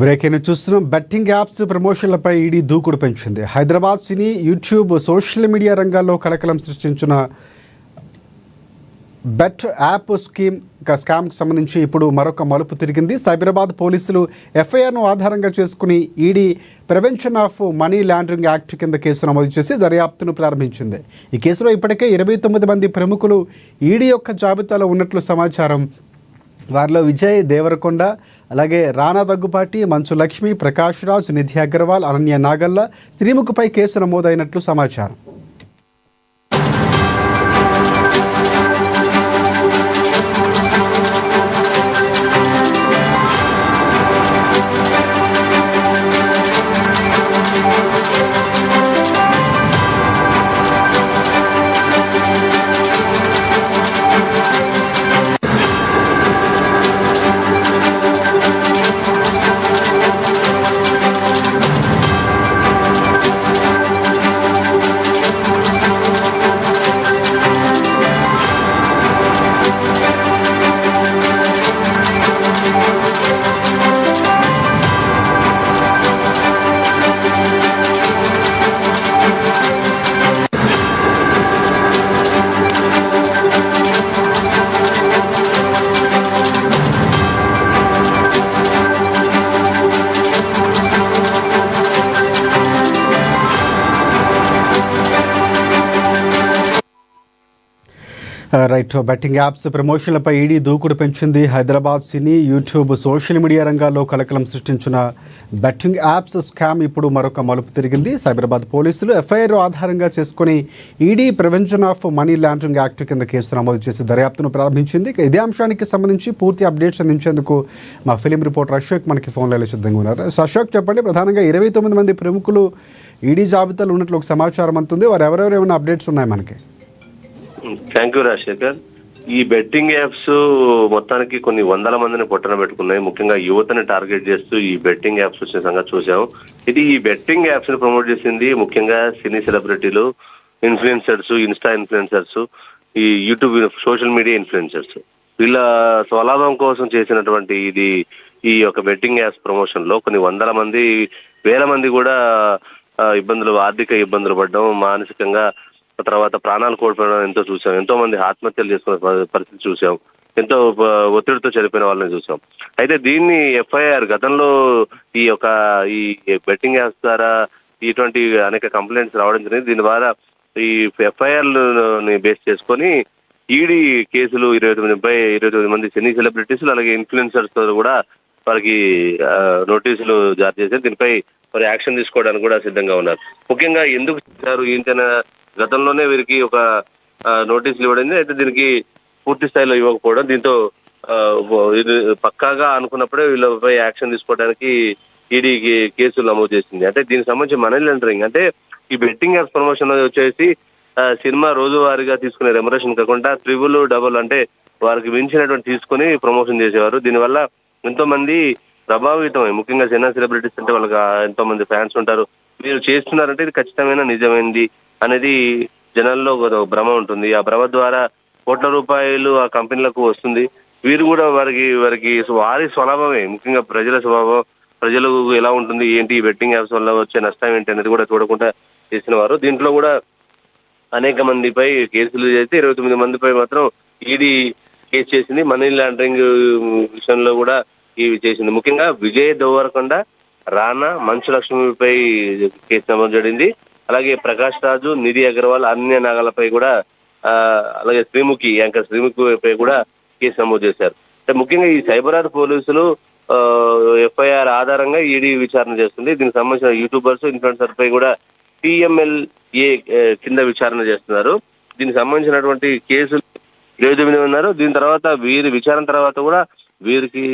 Breaking చూస్తున్నాం. Betting apps ప్రమోషన్లపై ED దూకుడు పెంచింది. హైదరాబాద్ సినీ, యూట్యూబ్, సోషల్ మీడియా రంగాల్లో కలకలం సృష్టించిన బెట్ యాప్ స్కామ్కి సంబంధించి ఇప్పుడు మరొక మలుపు తిరిగింది. సైబరాబాద్ పోలీసులు ఎఫ్ఐఆర్ను ఆధారంగా చేసుకుని ED prevention of money laundering act కింద కేసు నమోదు చేసి దర్యాప్తును ప్రారంభించింది. ఈ కేసులో ఇప్పటికే 29 మంది ప్రముఖులు ఈడీ యొక్క జాబితాలో ఉన్నట్లు సమాచారం. వారిలో విజయ్ దేవరకొండ, అలాగే రానా దగ్గుపాటి, మంచు లక్ష్మి, ప్రకాష్ రాజ్, నిధి అగర్వాల్, అనన్య నాగల్ల, శ్రీముఖిపై కేసు నమోదైనట్లు సమాచారం. రైట్. బెట్టింగ్ యాప్స్ ప్రమోషన్లపై ఈడీ దూకుడు పెంచింది. హైదరాబాద్ సినీ, యూట్యూబ్, సోషల్ మీడియా రంగాల్లో కలకలం సృష్టించిన బెట్టింగ్ యాప్స్ స్కామ్ ఇప్పుడు మరొక మలుపు తిరిగింది. సైబరాబాద్ పోలీసులు ఎఫ్ఐఆర్ ఆధారంగా చేసుకుని ED prevention of money laundering act కింద కేసు నమోదు చేసి దర్యాప్తును ప్రారంభించింది. ఇదే అంశానికి సంబంధించి పూర్తి అప్డేట్స్ అందించేందుకు మా ఫిలిం రిపోర్టర్ అశోక్ మనకి ఫోన్ లైన్లో సిద్ధంగా ఉన్నారు. అశోక్, చెప్పండి, ప్రధానంగా 29 మంది ప్రముఖులు ఈడీ జాబితాలో ఉన్నట్లు ఒక సమాచారం అందుతుంది. వారు ఎవరెవరు ఏమైనా అప్డేట్స్ ఉన్నాయి మనకి? Thank you Rajasekhar. ఈ బెట్టింగ్ యాప్స్ మొత్తానికి కొన్ని వందల మందిని పొట్టన పెట్టుకున్నాయి. ముఖ్యంగా యువతని టార్గెట్ చేస్తూ ఈ బెట్టింగ్ యాప్స్ వచ్చిన సంగతి చూసాం. ఇది ఈ బెట్టింగ్ యాప్స్ ని ప్రమోట్ చేసింది ముఖ్యంగా సినీ సెలబ్రిటీలు, ఇన్ఫ్లుయెన్సర్స్, ఇన్స్టా ఇన్ఫ్లుయెన్సర్స్, ఈ యూట్యూబ్ సోషల్ మీడియా ఇన్ఫ్లుయెన్సర్స్, వీళ్ళ స్వలాభం కోసం చేసినటువంటి ఇది ఈ యొక్క బెట్టింగ్ యాప్స్ ప్రమోషన్ లో కొన్ని వందల మంది, వేల మంది కూడా ఆర్థిక ఇబ్బందులు పడడం, మానసికంగా తర్వాత ప్రాణాలు కోల్పోవడం ఎంతో చూసాం. ఎంతో మంది ఆత్మహత్యలు చేసుకునే పరిస్థితి చూసాం. ఎంతో ఒత్తిడితో చనిపోయిన వాళ్ళని చూసాం. అయితే దీన్ని ఎఫ్ఐఆర్ గతంలో ఈ బెట్టింగ్ యాప్స్ ద్వారా ఇటువంటి అనేక కంప్లైంట్స్ రావడం జరిగింది. దీని ద్వారా ఈ ఎఫ్ఐఆర్ని బేస్ చేసుకొని ఈడీ కేసులు 29 మంది సినీ సెలబ్రిటీస్ అలాగే ఇన్ఫ్లుయెన్సర్స్ కూడా వారికి నోటీసులు జారీ చేశారు. దీనిపై మరి యాక్షన్ తీసుకోవడానికి కూడా సిద్ధంగా ఉన్నారు. ముఖ్యంగా ఎందుకు చేశారు ఏంటనే గతంలోనే వీరికి ఒక నోటీసులు ఇవ్వడింది. అయితే దీనికి పూర్తి స్థాయిలో ఇవ్వకపోవడం, దీంతో ఇది పక్కాగా అనుకున్నప్పుడే వీళ్ళపై యాక్షన్ తీసుకోవడానికి ఈడీకి కేసులు నమోదు చేసింది. అంటే దీనికి సంబంధించి మనీ లాండరింగ్, అంటే ఈ బెట్టింగ్ యాప్స్ ప్రమోషన్ వచ్చేసి సినిమా రోజువారీగా తీసుకునే రెమ్యునరేషన్ కాకుండా ట్రిబుల్, డబుల్ అంటే వారికి మించినటువంటి తీసుకుని ప్రమోషన్ చేసేవారు. దీనివల్ల ఎంతో మంది ప్రభావితం, ముఖ్యంగా సినిమా సెలబ్రిటీస్ అంటే వాళ్ళకి ఎంతో మంది ఫ్యాన్స్ ఉంటారు. మీరు చేస్తున్నారంటే ఇది ఖచ్చితమైన నిజమైంది అనేది జనాల్లో భ్రమ ఉంటుంది. ఆ భ్రమ ద్వారా కోట్ల రూపాయలు ఆ కంపెనీలకు వస్తుంది. వీరు కూడా వారికి వారి స్వలాభమే, ముఖ్యంగా ప్రజల స్వభావం, ప్రజలు ఎలా ఉంటుంది ఏంటి, ఈ బెట్టింగ్ యాప్స్ వల్ల వచ్చే నష్టం ఏంటి అనేది కూడా చూడకుండా చేసిన వారు. దీంట్లో కూడా అనేక మందిపై కేసులు చేసి 29 మందిపై మాత్రం ఈడీ కేసు చేసింది. మనీ లాండరింగ్ విషయంలో కూడా ఇవి చేసింది. ముఖ్యంగా విజయ్ దేవరకొండ, రానా, మంచు లక్ష్మిపై కేసు నమోదు జరిగింది. అలాగే ప్రకాష్ రాజు, నిధి అగర్వాల్, అనన్య నాగలపై కూడా, అలాగే యాంకర్ శ్రీముఖిపై కూడా కేసు నమోదు చేశారు. అంటే ముఖ్యంగా ఈ సైబరాబాద్ పోలీసులు ఎఫ్ఐఆర్ ఆధారంగా ఈడీ విచారణ చేస్తుంది. దీనికి సంబంధించిన యూట్యూబర్స్, ఇన్ఫ్లుయెన్సర్ పై కూడా TMLA కింద విచారణ చేస్తున్నారు. దీనికి సంబంధించినటువంటి కేసులు 29 ఉన్నారు. దీని తర్వాత వీరి విచారణ తర్వాత కూడా వీరికి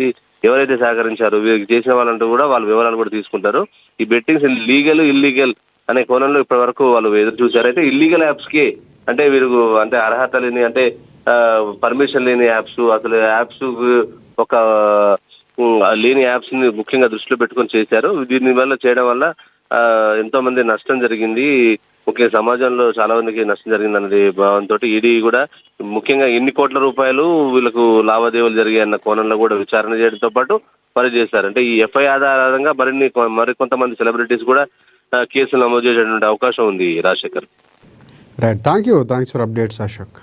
ఎవరైతే సహకరించారో వీరికి చేసిన వాళ్ళంటూ కూడా వాళ్ళ వివరాలు కూడా తీసుకుంటారు. ఈ బెట్టింగ్స్ లీగల్, ఇల్లీగల్ అనే కోణంలో ఇప్పటి వరకు వాళ్ళు ఎదురు చూశారు. అయితే ఇల్లీగల్ యాప్స్ కి అంటే వీరు అంటే అర్హత లేని, అంటే పర్మిషన్ లేని యాప్స్, అసలు యాప్స్ ఒక లేని యాప్స్ ని ముఖ్యంగా దృష్టిలో పెట్టుకొని చేశారు. దీని వల్ల చేయడం వల్ల ఎంతో మంది నష్టం జరిగింది. ముఖ్యంగా సమాజంలో చాలా మందికి నష్టం జరిగిందన్నది భావంతో ఈడీ కూడా ముఖ్యంగా ఎన్ని కోట్ల రూపాయలు వీళ్ళకు లావాదేవీలు జరిగాయన్న కోణంలో కూడా విచారణ చేయడంతో పాటు మరి చేశారు. అంటే ఈ ఎఫ్ఐ ఆధారంగా మరికొంతమంది సెలబ్రిటీస్ కూడా కేసులు నమోదు చేసేటువంటి అవకాశం ఉంది Rajasekhar. Right, thank you, thanks for updates Ashok.